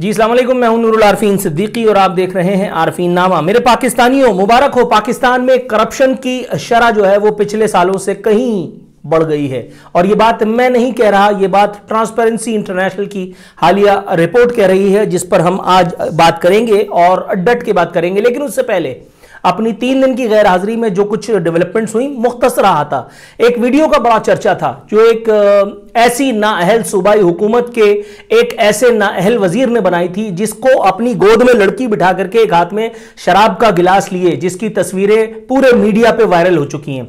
जी अस्सलाम वालेकुम, मैं हूं नूरुल आरफीन सिद्दीकी और आप देख रहे हैं आरफीन नामा। मेरे पाकिस्तानियों, मुबारक हो। पाकिस्तान में करप्शन की शरह जो है वो पिछले सालों से कहीं बढ़ गई है और ये बात मैं नहीं कह रहा, ये बात ट्रांसपेरेंसी इंटरनेशनल की हालिया रिपोर्ट कह रही है, जिस पर हम आज बात करेंगे और डट के बात करेंगे। लेकिन उससे पहले अपनी 3 दिन की गैर हाजिरी में जो कुछ डेवलपमेंट्स हुई, मुख्तसर था। एक वीडियो का बड़ा चर्चा था जो एक ऐसी नाअहल सूबाई हुकूमत के एक ऐसे नाअहल वजीर ने बनाई थी, जिसको अपनी गोद में लड़की बिठा करके एक हाथ में शराब का गिलास लिए, जिसकी तस्वीरें पूरे मीडिया पे वायरल हो चुकी हैं।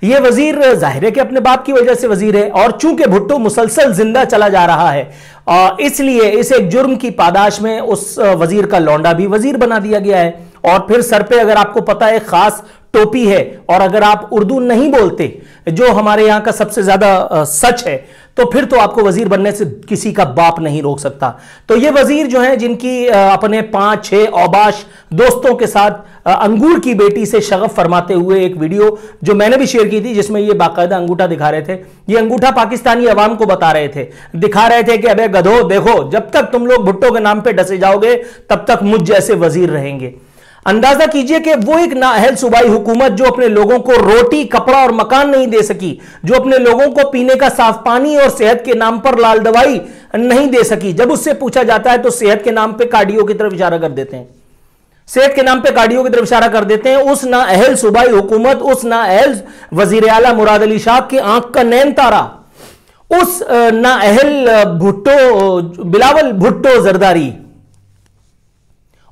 यह वजीर जाहिर है कि अपने बाप की वजह से वजीर है और चूंकि भुट्टो मुसलसल जिंदा चला जा रहा है, इसलिए इस एक जुर्म की पादाश में उस वजीर का लौंडा भी वजीर बना दिया गया है। और फिर सर पे, अगर आपको पता है, खास टोपी है और अगर आप उर्दू नहीं बोलते, जो हमारे यहां का सबसे ज्यादा सच है, तो फिर तो आपको वजीर बनने से किसी का बाप नहीं रोक सकता। तो ये वजीर जो है, जिनकी अपने 5-6 औबाश दोस्तों के साथ अंगूर की बेटी से शगफ फरमाते हुए एक वीडियो जो मैंने भी शेयर की थी, जिसमें ये बाकायदा अंगूठा दिखा रहे थे। ये अंगूठा पाकिस्तानी अवाम को बता रहे थे, दिखा रहे थे कि अबे गधो, देखो, जब तक तुम लोग भुट्टो के नाम पे डसे जाओगे तब तक मुझ जैसे वजीर रहेंगे। अंदाजा कीजिए कि वो एक नाअहल सूबाई हुकूमत जो अपने लोगों को रोटी, कपड़ा और मकान नहीं दे सकी, जो अपने लोगों को पीने का साफ पानी और सेहत के नाम पर लाल दवाई नहीं दे सकी, जब उससे पूछा जाता है तो सेहत के नाम पे कार्डियो की तरफ इशारा कर देते हैं, सेहत के नाम पे कार्डियो की तरफ इशारा कर देते हैं। उस नाअहल सूबाई हुकूमत, उस नाअहल वजीर आला मुराद अली शाह की आंख का नैन तारा, उस नाअहल भुट्टो, बिलावल भुट्टो जरदारी,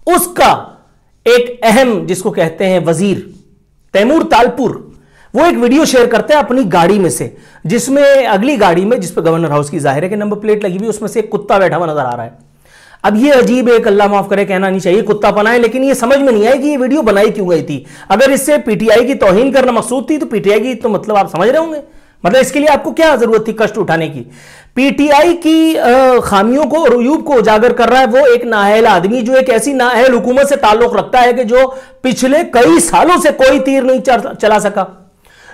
उसका एक अहम, जिसको कहते हैं वजीर, तैमूर तालपुर, वो एक वीडियो शेयर करते हैं अपनी गाड़ी में से, जिसमें अगली गाड़ी में, जिस पर गवर्नर हाउस की जाहिर है कि नंबर प्लेट लगी हुई, उसमें से एक कुत्ता बैठा हुआ नजर आ रहा है। अब ये अजीब, एक अल्लाह माफ करे कहना नहीं चाहिए कुत्ता पनाए, लेकिन ये समझ में नहीं आया कि ये वीडियो बनाई क्यों गई थी। अगर इससे पीटीआई की तौहीन करना मकसूद थी तो पीटीआई की, तो मतलब आप समझ रहे होंगे, मतलब इसके लिए आपको क्या जरूरत थी कष्ट उठाने की। पीटीआई की खामियों को और अयूब को उजागर कर रहा है वो एक नाअहल आदमी, जो एक ऐसी नाअहल हुकूमत से ताल्लुक रखता है कि जो पिछले कई सालों से कोई तीर नहीं चला सका,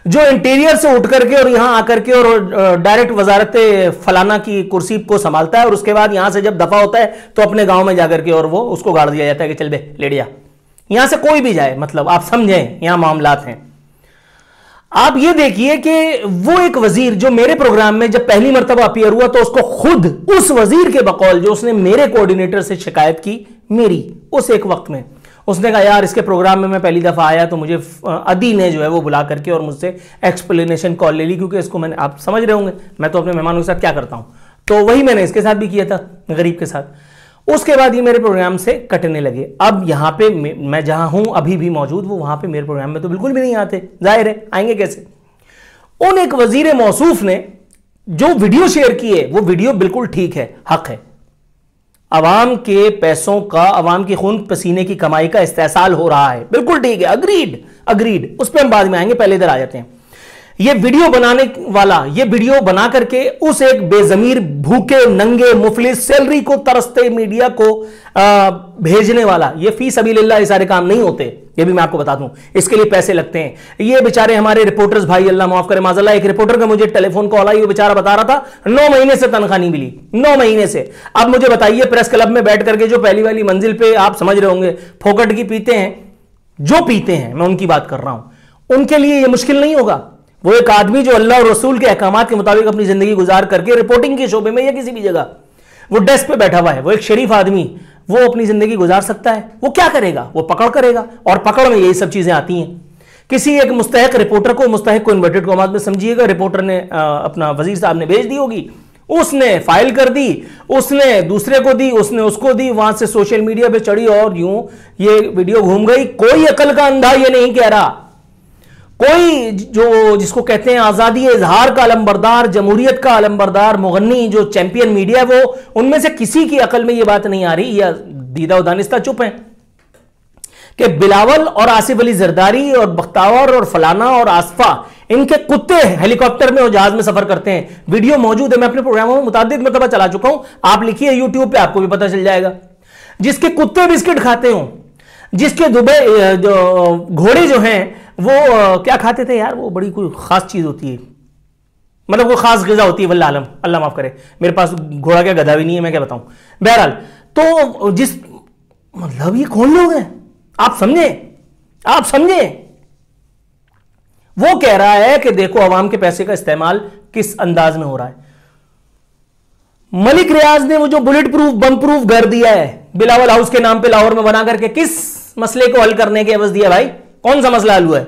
जो इंटीरियर से उठ करके और यहां आकर के और डायरेक्ट वजारत फलाना की कुर्सी को संभालता है और उसके बाद यहां से जब दफा होता है तो अपने गांव में जाकर के और वो उसको गाड़ दिया जाता है कि चल बे लेडिया, यहां से कोई भी जाए, मतलब आप समझें यहां मामलात हैं। आप ये देखिए कि वो एक वजीर जो मेरे प्रोग्राम में जब पहली मर्तबा अपीयर हुआ तो उसको खुद उस वजीर के बकौल, जो उसने मेरे कोऑर्डिनेटर से शिकायत की मेरी उस एक वक्त में, उसने कहा यार इसके प्रोग्राम में मैं पहली दफा आया तो मुझे अदी ने जो है वो बुला करके और मुझसे एक्सप्लेनेशन कॉल ले ली, क्योंकि इसको मैंने, आप समझ रहे होंगे मैं तो अपने मेहमानों के साथ क्या करता हूं, तो वही मैंने इसके साथ भी किया था, गरीब के साथ। उसके बाद ये मेरे प्रोग्राम से कटने लगे। अब यहां पे मैं जहां हूं अभी भी मौजूद, वो वहां पे मेरे प्रोग्राम में तो बिल्कुल भी नहीं आते, जाहिर है आएंगे कैसे। उन एक वजीर मौसूफ ने जो वीडियो शेयर की है, वो वीडियो बिल्कुल ठीक है, हक है, अवाम के पैसों का, अवाम की खून पसीने की कमाई का इस्तेहसाल हो रहा है, बिल्कुल ठीक है, अग्रीड, उस पर हम बाद में आएंगे, पहले इधर आ जाते हैं। ये वीडियो बनाने वाला, ये वीडियो बना करके उस एक बेजमीर, भूखे, नंगे, मुफलिस, सैलरी को तरसते मीडिया को भेजने वाला, ये फी सबीलिल्लाह ये सारे काम नहीं होते, ये भी मैं आपको बता दूं, इसके लिए पैसे लगते हैं। ये बेचारे हमारे रिपोर्टर्स भाई, अल्लाह माफ करे, माज़अल्लाह, एक रिपोर्टर का मुझे टेलीफोन कॉल आई, वो बेचारा बता रहा था 9 महीने से तनख्वाह नहीं मिली, 9 महीने से। अब मुझे बताइए, प्रेस क्लब में बैठ करके जो पहली वाली मंजिल पे, आप समझ रहे होंगे, फोकट की पीते हैं, जो पीते हैं, मैं उनकी बात कर रहा हूं, उनके लिए यह मुश्किल नहीं होगा। वो एक आदमी जो अल्लाह और रसूल के अहकामात के मुताबिक अपनी जिंदगी गुजार करके रिपोर्टिंग के शोबे में या किसी भी जगह वो डेस्क पे बैठा हुआ है, वो एक शरीफ आदमी, वो अपनी जिंदगी गुजार सकता है, वो क्या करेगा, वो पकड़ करेगा, और पकड़ में यही सब चीजें आती हैं। किसी एक मुस्तहक रिपोर्टर को, मुस्तहक को इन्वर्टेड कॉमास में समझिएगा, रिपोर्टर ने अपना वजीर साहब ने भेज दी होगी, उसने फाइल कर दी, उसने दूसरे को दी, उसने उसको दी, वहां से सोशल मीडिया पे चढ़ी और यूं ये वीडियो घूम गई। कोई अकल का अंधा ये नहीं कह रहा, कोई जो जिसको कहते हैं आजादी इजहार का अलमबरदार, जमहूरियत का अलमबरदार, मुगन्नी, जो चैंपियन मीडिया, वो उनमें से किसी की अकल में यह बात नहीं आ रही, या दीदा उदानिस्ता चुप है कि बिलावल और आसिफ अली जरदारी और बख्तावर और फलाना और आसफा, इनके कुत्ते हेलीकॉप्टर में और जहाज में सफर करते हैं। वीडियो मौजूद है, मैं अपने प्रोग्रामों में मुतादिद मरतबा चला चुका हूं, आप लिखिए यूट्यूब पे, आपको भी पता चल जाएगा। जिसके कुत्ते बिस्किट खाते हो, जिसके दुबई जो घोड़े जो हैं वो क्या खाते थे यार, वो बड़ी कोई खास चीज होती है, मतलब वो खास ग़िज़ा होती है, वल्लाह आलम, अल्लाह माफ करे, मेरे पास घोड़ा क्या गधा भी नहीं है, मैं क्या बताऊं। बहरहाल, तो जिस मतलब ये कौन लोग हैं, आप समझे, आप समझे। वो कह रहा है कि देखो अवाम के पैसे का इस्तेमाल किस अंदाज में हो रहा है। मलिक रियाज ने वो जो बुलेट प्रूफ बम प्रूफ घर दिया है बिलावल हाउस के नाम पे लाहौर में बना करके, किस मसले को हल करने के एवज दिया भाई? कौन सा मसला हल हुआ है?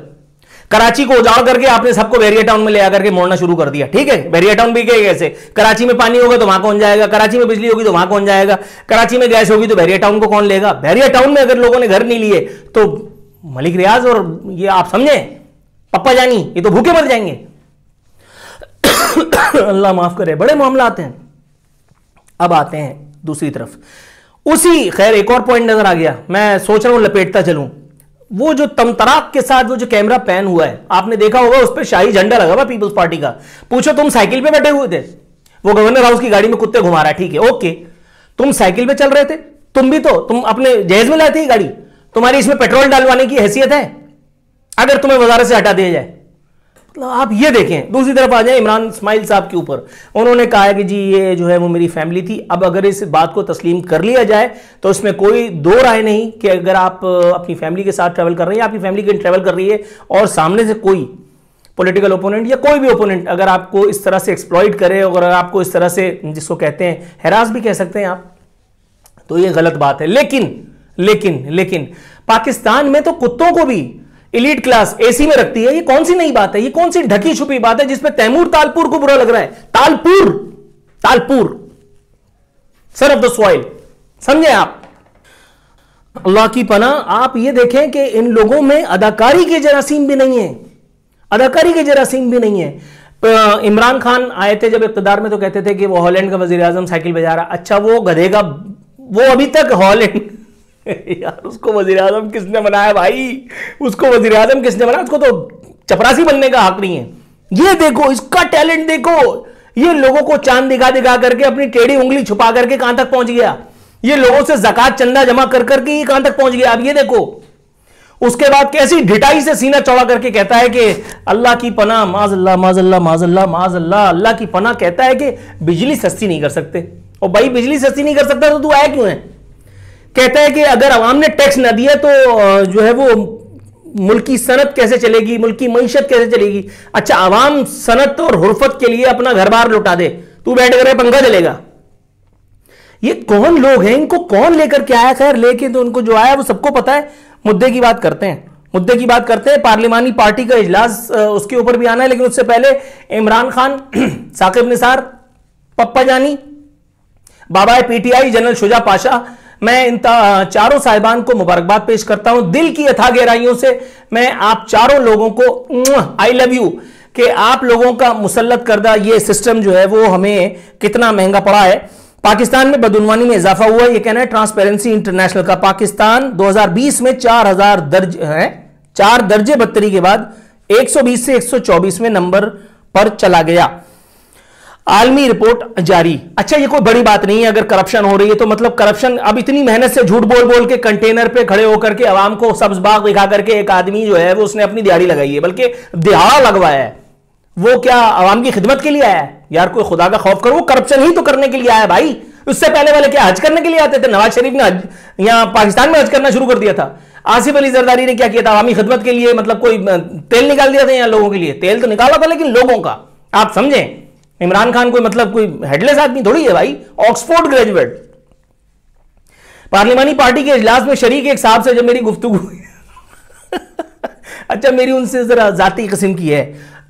कराची को उजाड़ करके आपने सबको बैरिया टाउन में ले आकर के मोड़ना शुरू कर दिया। ठीक है, बैरिया टाउन भी कैसे? कराची में पानी होगा तो वहां कौन जाएगा, कराची में बिजली होगी तो वहां कौन जाएगा, कराची में गैस होगी तो बैरिया टाउन को कौन लेगा? बैरिया टाउन में अगर लोगों ने घर नहीं लिए तो मलिक रियाज और ये आप समझे पप्पा जानी ये तो भूखे मर जाएंगे। अल्लाह माफ करे, बड़े मामला आते हैं। अब आते हैं दूसरी तरफ, उसी खैर एक और पॉइंट नजर आ गया, मैं सोच रहा हूं लपेटता चलूं। वो जो तमतराक के साथ वो जो कैमरा पैन हुआ है, आपने देखा होगा उस पर शाही झंडा लगा हुआ पीपल्स पार्टी का। पूछो तुम साइकिल पे बैठे हुए थे, वो गवर्नर हाउस की गाड़ी में कुत्ते घुमा रहा है, ठीक है ओके, तुम साइकिल पे चल रहे थे, तुम अपने जहेज में लाए थे गाड़ी, तुम्हारी इसमें पेट्रोल डालवाने की हैसियत है अगर तुम्हें वजारत से हटा दिया जाए? मतलब आप ये देखें। दूसरी तरफ आ जाए इमरान इस्माइल साहब के ऊपर, उन्होंने कहा है कि जी ये जो है वो मेरी फैमिली थी। अब अगर इस बात को तस्लीम कर लिया जाए तो इसमें कोई दो राय नहीं कि अगर आप अपनी फैमिली के साथ ट्रैवल कर रहे हैं, आपकी फैमिली के ट्रैवल कर रही है और सामने से कोई पॉलिटिकल ओपोनेंट या कोई भी ओपोनेंट अगर आपको इस तरह से एक्सप्लॉइट करे और आपको इस तरह से, जिसको कहते हैं हैरास भी कह सकते हैं आप, तो ये गलत बात है। लेकिन पाकिस्तान में तो कुत्तों को भी एलीट क्लास एसी में रखती है। ये कौन सी नई बात है, ये कौन सी ढकी छुपी बात है जिसमें तैमूर तालपुर को बुरा लग रहा है? Talpur sir of the soil, समझे आप? अल्लाह की पनाह, आप ये देखें कि इन लोगों में अदाकारी के जरासीम भी नहीं है, अदाकारी के जरासीम भी नहीं है। इमरान खान आए थे जब इक्तदार में तो कहते थे कि वो हॉलैंड का वजीर आजम साइकिल पे जा रहा। अच्छा वो गधे का, वो अभी तक हॉलैंड यार उसको वजीर आजम किसने बनाया भाई? उसको वजीर आजम किसने बनाया? उसको तो चपरासी बनने का हक नहीं है। ये देखो इसका टैलेंट देखो, ये लोगों को चांद दिखा दिखा करके अपनी टेढ़ी उंगली छुपा करके कहां तक पहुंच गया। ये लोगों से ज़कात चंदा जमा कर करके ये कहां तक पहुंच गया। अब ये देखो, उसके बाद कैसी ढिठाई से सीना चौड़ा करके कहता है कि अल्लाह की पनाह, माज़अल्लाह माज़अल्लाह माज़अल्लाह माज़अल्लाह, अल्लाह की पनाह कहता है कि बिजली सस्ती नहीं कर सकते। और भाई बिजली सस्ती नहीं कर सकता तो तू आया क्यों है? कहता है कि अगर अवाम ने टैक्स ना दिया तो जो है वो मुल्की सनत कैसे चलेगी, मुल्की मईशत कैसे चलेगी। अच्छा अवाम सनत और हुर्फत के लिए अपना घर बार लुटा दे, तू बैठ कर पंखा चलेगा। ये कौन लोग हैं, इनको कौन लेकर के आया? खैर लेके तो उनको जो आया वो सबको पता है। मुद्दे की बात करते हैं, पार्लिमानी पार्टी का इजलास, उसके ऊपर भी आना है। लेकिन उससे पहले इमरान खान, साकिब निसार, पप्पा जानी, बाबा पीटीआई जनरल शुजा पाशा, मैं इन चारों साहिबान को मुबारकबाद पेश करता हूं दिल की अथाह गहराइयों से। मैं आप चारों लोगों को आई लव यू कि आप लोगों का मुसल्लत करदा ये सिस्टम जो है वो हमें कितना महंगा पड़ा है। पाकिस्तान में बदउनवानी में इजाफा हुआ, ये कहना है ट्रांसपेरेंसी इंटरनेशनल का। पाकिस्तान 2020 में 4000 दर्ज है, 4 दर्जे बदतरी के बाद 120 से 124वें नंबर पर चला गया। आलमी रिपोर्ट जारी। अच्छा ये कोई बड़ी बात नहीं है अगर करप्शन हो रही है तो, मतलब करप्शन, अब इतनी मेहनत से झूठ बोल बोल के कंटेनर पे खड़े होकर के आवाम को सब्ज बाग दिखा करके एक आदमी जो है वो उसने अपनी दिहाड़ी लगाई है, बल्कि दिहाड़ा लगवाया है। वो क्या आवाम की खिदमत के लिए आया है? यार कोई खुदा का खौफ करो, वो करप्शन ही तो करने के लिए आया भाई। उससे पहले वाले क्या हज करने के लिए आते थे? नवाज शरीफ ने यहां पाकिस्तान में हज करना शुरू कर दिया था। आसिफ अली जरदारी ने क्या किया था? आवामी खिदमत के लिए, मतलब कोई तेल निकाल दिया था यहाँ लोगों के लिए। तेल तो निकाला था लेकिन लोगों का, आप समझें। इमरान खान कोई मतलब कोई हेडलेस आदमी थोड़ी है भाई, ऑक्सफोर्ड ग्रेजुएट। पार्लिमानी पार्टी के इजलास में शरीक एक साहब से जब मेरी गुफ्तगू अच्छा मेरी उनसे जरा जाती किस्म की है,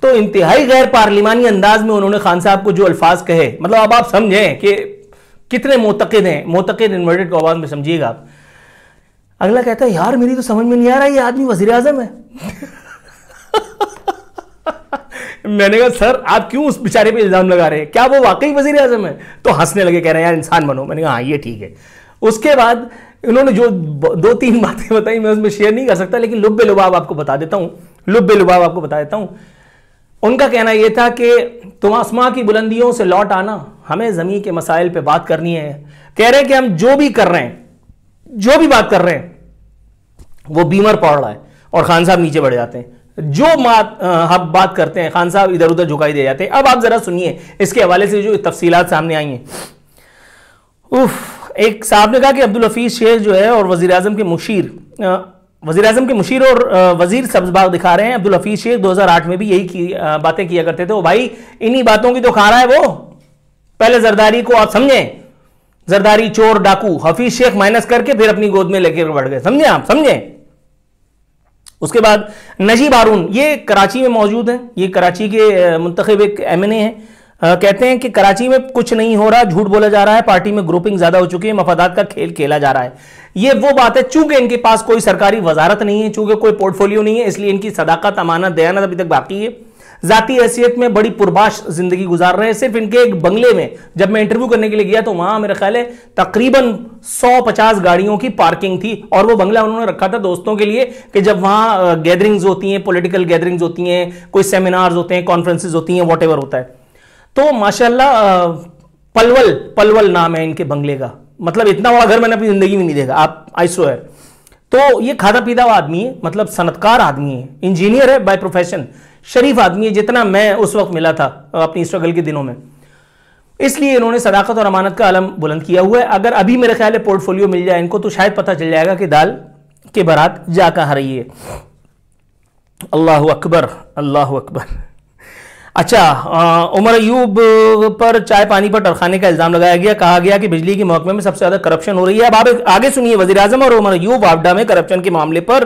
तो इंतहाई गैर पार्लिमानी अंदाज में उन्होंने खान साहब को जो अल्फाज कहे, मतलब अब आप समझें कि कितने मोतक़िद हैं। मोतक़िद इन्वर्टेड को आवाज में समझिएगा आप। अगला कहता है यार मेरी तो समझ में नहीं आ रहा ये आदमी वजीर आजम है। मैंने कहा सर आप क्यों उस बेचारे पे इल्जाम लगा रहे हैं, क्या वो वाकई वजीर आजम है? तो हंसने लगे, कह रहे हैं यार इंसान बनो। मैंने कहा हाँ ये ठीक है। उसके बाद इन्होंने जो 2-3 बातें बताई मैं उसमें शेयर नहीं कर सकता, लेकिन लुब्बे लुबाब आपको बता देता हूं। उनका कहना यह था कि तुम आसमां की बुलंदियों से लौट आना, हमें जमीन के मसाइल पे बात करनी है। कह रहे हैं कि हम जो भी कर रहे हैं, जो भी बात कर रहे हैं वो बीमर पड़ रहा है और खान साहब नीचे बढ़ जाते हैं। जो हम बात करते हैं खान साहब इधर उधर झुकाई दे जाते हैं। अब आप जरा सुनिए इसके हवाले से जो तफसीलात सामने आई हैं। उफ, एक साहब ने कहा कि अब्दुल हफीज शेख जो है और वजीर आजम के मुशीर और वजीर सब्जबाग दिखा रहे हैं। अब्दुल हफीज शेख 2008 में भी यही बातें किया करते थे। वो भाई इन्हीं बातों की तो खा रहा है वो। पहले जरदारी को आप समझें, जरदारी चोर डाकू, हफीज शेख माइनस करके फिर अपनी गोद में लेकर बढ़ गए, समझे आप, समझे। उसके बाद नजीब हारून, ये कराची में मौजूद है, ये कराची के मुंतखब एक एमएनए हैं। कहते हैं कि कराची में कुछ नहीं हो रहा, झूठ बोला जा रहा है, पार्टी में ग्रुपिंग ज्यादा हो चुकी है, मफादात का खेल खेला जा रहा है। ये वो बात है, चूंकि इनके पास कोई सरकारी वजारत नहीं है, चूंकि कोई पोर्टफोलियो नहीं है, इसलिए इनकी सदाकत, अमानत, दयानत अभी तक बाकी है। जाती हैसियत में बड़ी पुरबाश जिंदगी गुजार रहे हैं। सिर्फ इनके एक बंगले में जब मैं इंटरव्यू करने के लिए गया तो वहां मेरा ख्याल है तकरीबन 150 गाड़ियों की पार्किंग थी, और वो बंगला उन्होंने रखा था दोस्तों के लिए कि जब वहां गैदरिंग्स होती हैं, पॉलिटिकल गैदरिंग्स होती हैं, कोई सेमिनार्स होते हैं, कॉन्फ्रेंसेज होती हैं, वॉटेवर होता है। तो माशाल्लाह पलवल नाम है इनके बंगले का। मतलब इतना बड़ा घर मैंने अपनी जिंदगी में नहीं देखा, आप आई स्वेयर। तो ये खादा पीदा हुआ आदमी है, मतलब सनतकार आदमी है, इंजीनियर है बाय प्रोफेशन, शरीफ आदमी है, जितना मैं उस वक्त मिला था अपनी स्ट्रगल के दिनों में। इसलिए इन्होंने सदाकत और अमानत का अलम बुलंद किया हुआ है। अगर अभी मेरे ख्याल है पोर्टफोलियो मिल जाए इनको तो शायद पता चल जाएगा कि दाल के बारात जा कहां रही है। अल्लाह अकबर, अल्लाह अकबर। अच्छा, उमर अयूब पर चाय पानी पर टरखाने का इल्जाम लगाया गया। कहा गया कि बिजली के महकमे में सबसे ज्यादा करप्शन हो रही है। अब आप आगे सुनिए, वजीर आजम और उमर अयूब वापडा में करप्शन के मामले पर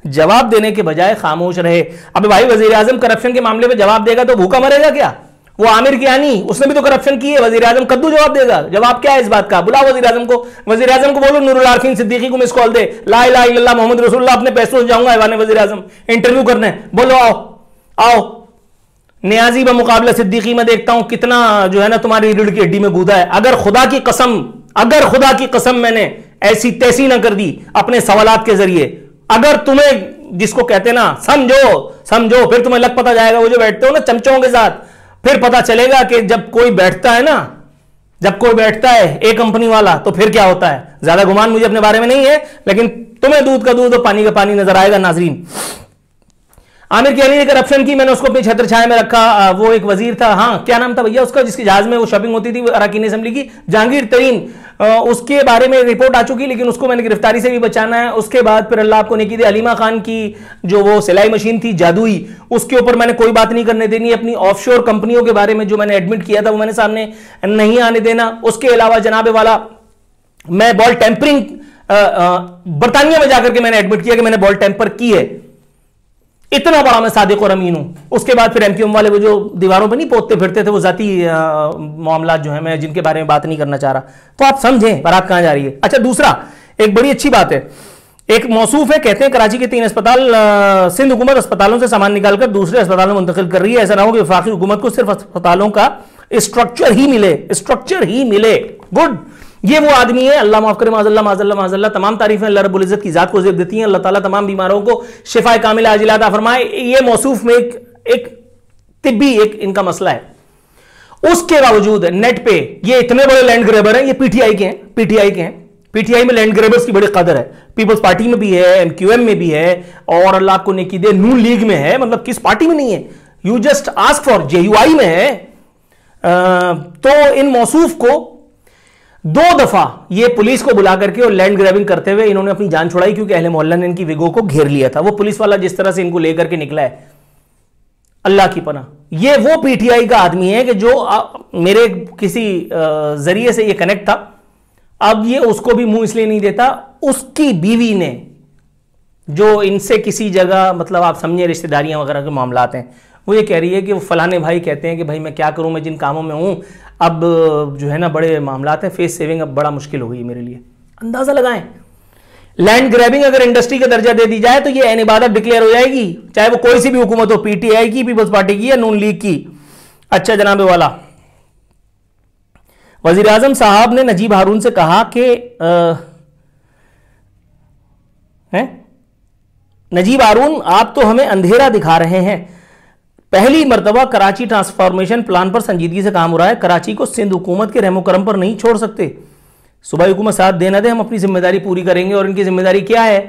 जवाब देने के बजाय खामोश रहे। अबे भाई, वजीर आजम करप्शन के मामले पर जवाब देगा तो भूखा मरेगा क्या? वो आमिर कियानी, उसने भी तो करप्शन की है, वजीर आजम कद्दू जवाब देगा? जवाब क्या है इस बात का? बुलाओ वजीर आजम को, वजीर आजम को बोलो नूरुल आरफीन सिद्दीकी को मिस कॉल दे, ला इलाहा इल्लल्लाह मोहम्मद रसूलुल्लाह, अपने पैसों से जाऊंगा ऐवान वजीर आजम इंटरव्यू करने, बोलो आओ आओ। नियाजी ब मुकाबला सिद्दीकी में देखता हूं कितना जो है ना तुम्हारी रीढ़ की हड्डी में कूदा है। अगर खुदा की कसम मैंने ऐसी तैसी ना कर दी अपने सवालात के जरिए, अगर तुम्हें जिसको कहते ना समझो, फिर तुम्हें लग पता जाएगा, वो जो बैठते हो ना चमचों के साथ, फिर पता चलेगा कि जब कोई बैठता है एक कंपनी वाला तो फिर क्या होता है। ज्यादा गुमान मुझे अपने बारे में नहीं है, लेकिन तुम्हें दूध का दूध और पानी का पानी नजर आएगा। नाजरीन, आमिर कियानी ने करप्शन की, मैंने उसको अपनी छत्र छाया में रखा। वो एक वजीर था, हाँ क्या नाम था भैया उसका, जिसके जहाज में वो शॉपिंग होती थी अरकान असेंबली की, जहांगीर तरीन। उसके बारे में रिपोर्ट आ चुकी, लेकिन उसको मैंने गिरफ्तारी से भी बचाना है। उसके बाद फिर अल्लाह आपको नेकी दे, हलीमा खान की जो वो सिलाई मशीन थी जादुई, उसके ऊपर मैंने कोई बात नहीं करने देनी। अपनी ऑफशोर कंपनियों के बारे में जो मैंने एडमिट किया था वो मैंने सामने नहीं आने देना। उसके अलावा जनाबे वाला मैं बॉल टेम्परिंग बरतानिया में जाकर के मैंने एडमिट किया कि मैंने बॉल टेम्पर की है, इतना बड़ा मैं सादिक और अमीन हूं। उसके बाद फिर एमक्यूएम वाले वो जो दीवारों पे नहीं पोतते फिरते थे, वो जाती मामला जो है मैं जिनके बारे में बात नहीं करना चाह रहा, तो आप समझें बारात कहां जा रही है। अच्छा, दूसरा एक बड़ी अच्छी बात है, एक मौसूफ है, कहते हैं कराची के 3 अस्पताल सिंध हुकूमत अस्पतालों से सामान निकालकर दूसरे अस्पतालों में मुंतकिल कर रही है। ऐसा ना हो कि वफाकी हुकूमत को सिर्फ अस्पतालों का स्ट्रक्चर ही मिले। गुड, ये वो आदमी है, अल्लाह माफ करे, माज़ल्ला माज़ल्ला माज़ल्ला, तमाम तारीफें अल्लाह रब्बुल इज्जत की जात को ज़ेब देती हैं। अल्लाह ताला तमाम बीमारों को शिफाए कामिला आजिला अता फरमाए। ये मौसूफ में एक तिब्बी एक इनका मसला है। उसके बावजूद नेट पे ये इतने बड़े लैंड ग्रेबर हैं, ये पीटीआई के हैं। पीटीआई में लैंड ग्रेबर्स की बड़ी कदर है, पीपल्स पार्टी में भी है, एमक्यूएम में भी है, और अल्लाह आपको नेकी दे नून लीग में है। मतलब किस पार्टी में नहीं है, you just ask for, JUI में है। तो इन मौसूफ को 2 दफा ये पुलिस को बुला करके और लैंड ग्रैबिंग करते हुए इन्होंने अपनी जान छुड़ाई, क्योंकि अहले मोहल्ला ने इनकी विगो को घेर लिया था। वो पुलिस वाला जिस तरह से इनको लेकर के निकला है, अल्लाह की पनाह। ये वो पीटीआई का आदमी है कि जो मेरे किसी जरिए से ये कनेक्ट था, अब ये उसको भी मुंह इसलिए नहीं देता, उसकी बीवी ने जो इनसे किसी जगह, मतलब आप समझे रिश्तेदारियां वगैरह के मामलात हैं, वो ये कह रही है कि वो फलाने भाई कहते हैं कि भाई मैं क्या करूं, मैं जिन कामों में हूं अब जो है ना बड़े मामलात हैं, फेस सेविंग अब बड़ा मुश्किल हो गई मेरे लिए। अंदाजा लगाएं, लैंड ग्रैबिंग अगर इंडस्ट्री का दर्जा दे दी जाए तो ये एन इबादत डिक्लेयर हो जाएगी, चाहे वो कोई सी भी हुकूमत हो, पीटीआई की, पीपल्स पार्टी की या नून लीग की। अच्छा जनाबे वाला, वजीर आजम साहब ने नजीब हारून से कहा कि नजीब हारून आप तो हमें अंधेरा दिखा रहे हैं। पहली मर्तबा कराची ट्रांसफॉर्मेशन प्लान पर संजीदगी से काम हो रहा है। कराची को सिंध हुकूमत के रहमो करम पर नहीं छोड़ सकते। सूबाई हुकूमत साथ देना दे, हम अपनी जिम्मेदारी पूरी करेंगे। और इनकी जिम्मेदारी क्या है?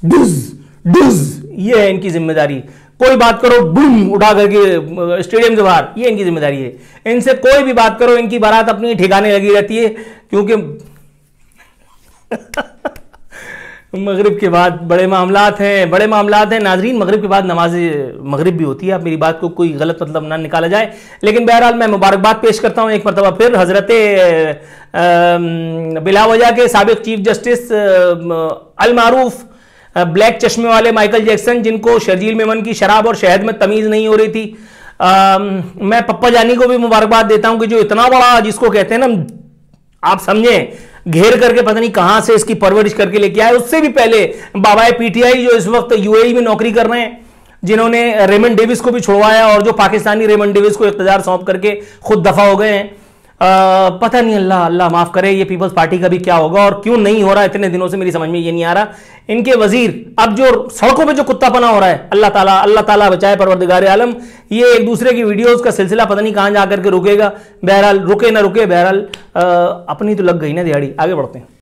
डुज, ये है इनकी जिम्मेदारी। कोई बात करो बूम उठा करके स्टेडियम से बाहर, ये इनकी जिम्मेदारी है। इनसे कोई भी बात करो, इनकी बारात अपनी ठिकाने लगी रहती है, क्योंकि मगरिब के बाद बड़े मामलात हैं नाजरीन। मगरिब के बाद नमाज मगरिब भी होती है। आप मेरी बात को कोई गलत मतलब ना निकाला जाए, लेकिन बहरहाल मैं मुबारकबाद पेश करता हूं एक मरतबा फिर हजरत बिलावजह के साबिक चीफ जस्टिस अल मारूफ ब्लैक चश्मे वाले माइकल जैक्सन, जिनको शर्जील मेमन की शराब और शहद में तमीज नहीं हो रही थी। मैं पप्पा जानी को भी मुबारकबाद देता हूं कि जो इतना बड़ा, जिसको कहते हैं ना, आप समझे, घेर करके पता नहीं कहां से इसकी परवरिश करके लेके आए। उससे भी पहले बाबाए पीटीआई जो इस वक्त यूएई में नौकरी कर रहे हैं, जिन्होंने रेमंड डेविस को भी छुड़वाया और जो पाकिस्तानी रेमंड डेविस को इख्तियार सौंप करके खुद दफा हो गए हैं। पता नहीं, अल्लाह माफ करे, ये पीपल्स पार्टी का भी क्या होगा और क्यों नहीं हो रहा इतने दिनों से, मेरी समझ में ये नहीं आ रहा। इनके वजीर अब जो सड़कों पे जो कुत्तापना हो रहा है, अल्लाह ताला बचाए, परवरदिगार आलम। ये एक दूसरे की वीडियोस का सिलसिला पता नहीं कहां जाकर के रुकेगा। बहरहाल रुके ना रुके, बहरहाल अपनी तो लग गई ना दिहाड़ी। आगे बढ़ते हैं।